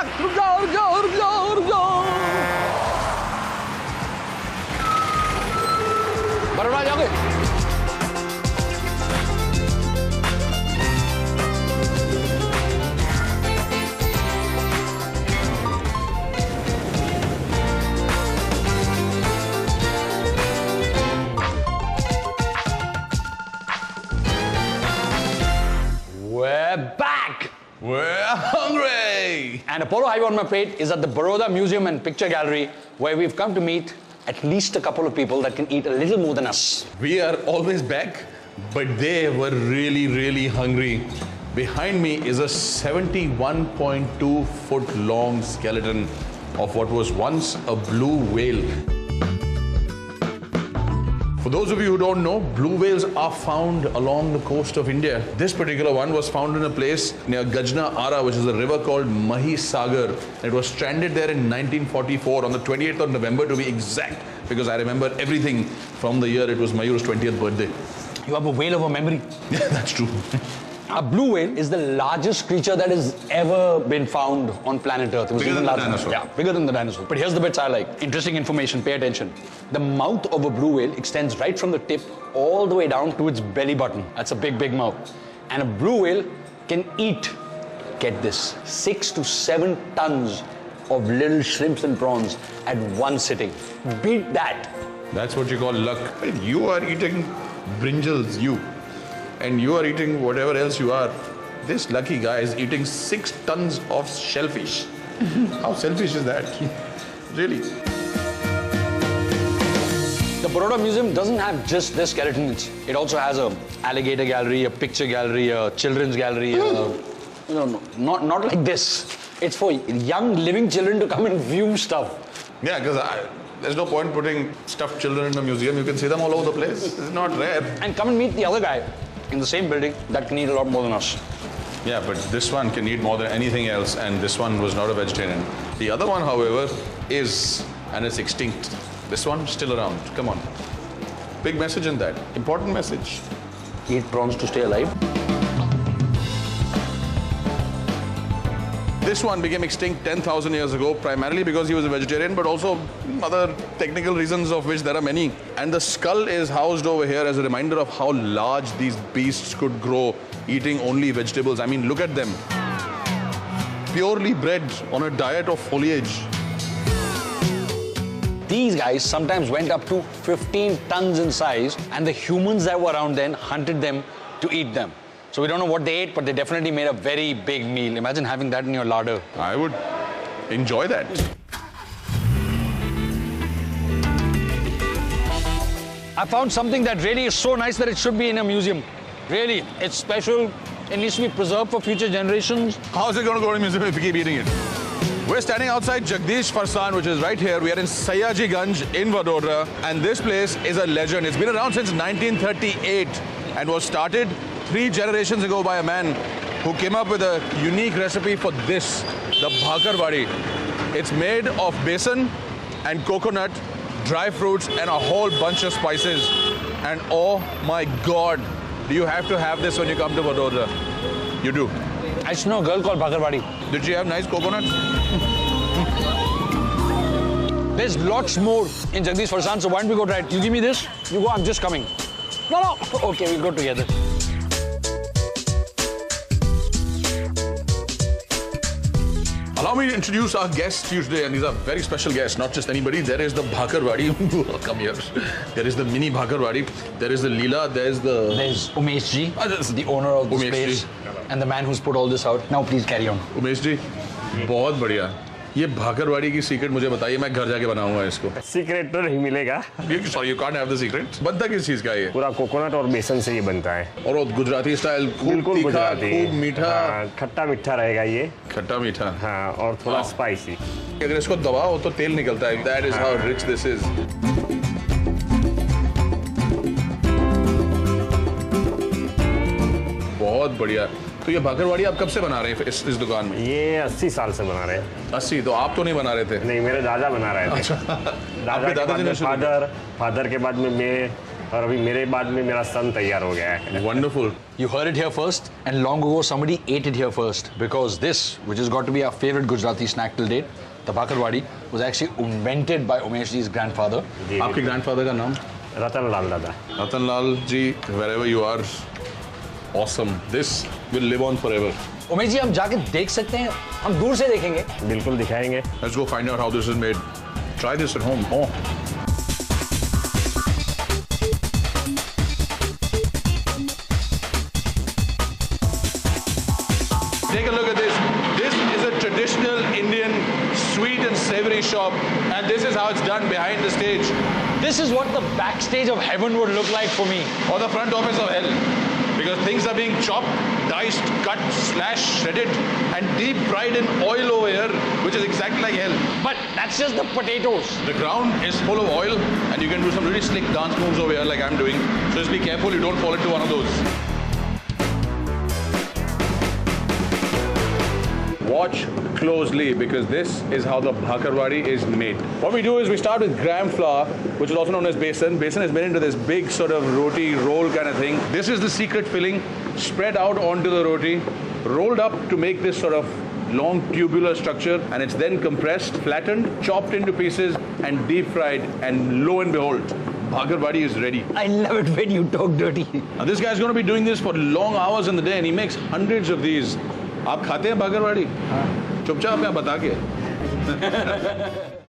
रुक जाओ रुक जाओ रुक जाओ रुक जाओ। बड़ौदा जाओगे? We're back! We're hungry! And Apollo Hive on my plate is at the Baroda Museum and Picture Gallery, where we've come to meet at least a couple of people that can eat a little more than us. We are always back, but they were really, really hungry. Behind me is a 71.2 foot long skeleton of what was once a blue whale. For those of you who don't know, blue whales are found along the coast of India. This particular one was found in a place near Gajna Ara, which is a river called Mahisagar. It was stranded there in 1944 on the 28th of November to be exact, because I remember everything from the year it was Mayur's 20th birthday. You have a whale of a memory. Yeah, that's true. A blue whale is the largest creature that has ever been found on planet Earth. It was Bigger even than the larger. dinosaur. Yeah, bigger than the dinosaur. But here's the bits I like. Interesting information, pay attention. The mouth of a blue whale extends right from the tip all the way down to its belly button. That's a big, big mouth. And a blue whale can eat, get this, 6 to 7 tons of little shrimps and prawns at one sitting. Beat that. That's what you call luck. You are eating brinjals, you. And you are eating whatever else you are. This lucky guy is eating 6 tons of shellfish. How selfish is that? Really? The Baroda Museum doesn't have just this skeletons. It also has a alligator gallery, a picture gallery, a children's gallery. Not like this. It's for young living children to come and view stuff. Yeah, because there's no point putting stuffed children in a museum. You can see them all over the place. It's not rare. And come and meet the other guy in the same building that can eat a lot more than us. Yeah, but this one can eat more than anything else, and this one was not a vegetarian. The other one, however, is, and it's extinct. This one, still around. Come on. Big message in that. Important message. Eat prawns to stay alive. This one became extinct 10,000 years ago, primarily because he was a vegetarian, but also other technical reasons of which there are many. And the skull is housed over here as a reminder of how large these beasts could grow, eating only vegetables. I mean, look at them. Purely bred on a diet of foliage. These guys sometimes went up to 15 tons in size, and the humans that were around then hunted them to eat them. So we don't know what they ate, but they definitely made a very big meal. Imagine having that in your larder. I would enjoy that. I found something that really is so nice that it should be in a museum. Really, it's special. It needs to be preserved for future generations. How's it going to go to a museum if you keep eating it? We're standing outside Jagdish Farsan, which is right here. We are in Sayaji Ganj in Vadodara, and this place is a legend. It's been around since 1938 and was started 3 generations ago by a man who came up with a unique recipe for this, the bhakar wadi. It's made of besan and coconut, dry fruits, and a whole bunch of spices. And oh my God, do you have to have this when you come to Vadodara? You do. I just know a girl called Bhakar Wadi. Did she have nice coconut? There's lots more in Jagdish Farsan, so why don't we go try it? You give me this, you go, I'm just coming. No. Okay, we'll go together. Allow me to introduce our guests to you today, and these are very special guests, not just anybody. There is the bhakar wadi. Come here. There is the mini bhakar wadi. There is the Leela. There's Umesh Ji, the owner of this Umesh place, Ji. and the man who's put all this out. Now please carry on. Umesh ji, बहुत बढ़िया. ये भाकरवाड़ी की secret मुझे बताइए, मैं घर जाके बनाऊंगा इसको. सीक्रेट तो नहीं मिलेगा. Sorry, you can't have the secret. बनता किस चीज का ये? पूरा कोकोनट और बेसन से ये बनता है. और वो गुजराती स्टाइल, खूब तीखा, खूब मीठा. खट्टा मीठा रहेगा ये. खट्टा मीठा. हाँ, और थोड़ा स्पाइसी. अगर इसको दबाओ तो तेल निकलता है. That is how rich this is. बहुत बढ़िया. तो ये भाकरवाड़ी आप कब से बना रहे हैं इस दुकान में? ये 80 साल से बना रहे हैं. 80? तो आप तो नहीं बना रहे थे? नहीं, मेरे दादा बना रहे थे. अच्छा. आपके दादाजी ने फादर के बाद में मैं, और अभी मेरे बाद में मेरा सन तैयार हो गया है। Wonderful. You heard it here first, and long ago somebody ate it here first, because this, which has got to be our favorite Gujarati snack till date, the Bhakarwadi, was actually invented by Umesh ji's grandfather. जी, आपके grandfather का नाम? रतन लाल दादा। Ratan Lal ji, wherever you are, awesome. This will live on forever. Umesh ji, हम जाके देख सकते हैं? हम दूर से देखेंगे। बिल्कुल दिखाएंगे। Let's go find out how this is made. Try this at home. Oh. Take a look at this. This is a traditional Indian sweet and savory shop, and this is how it's done behind the stage, This is what the backstage of heaven would look like for me. or the front office of hell. Because things are being chopped, diced, cut, slashed, shredded, and deep fried in oil over here, which is exactly like hell. But that's just the potatoes. The ground is full of oil, and you can do some really slick dance moves over here like I'm doing. So just be careful you don't fall into one of those. Watch closely, because this is how the Bhakarwadi is made. What we do is we start with gram flour, which is also known as besan. Besan is made into this big sort of roti roll kind of thing. This is the secret filling, spread out onto the roti, rolled up to make this sort of long tubular structure, and it's then compressed, flattened, chopped into pieces, and deep fried, and lo and behold, Bhakarwadi is ready. I love it when you talk dirty. Now this guy's going to be doing this for long hours in the day, and he makes hundreds of these. आप खाते हैं भागरवाड़ी? चुपचाप मैं बता के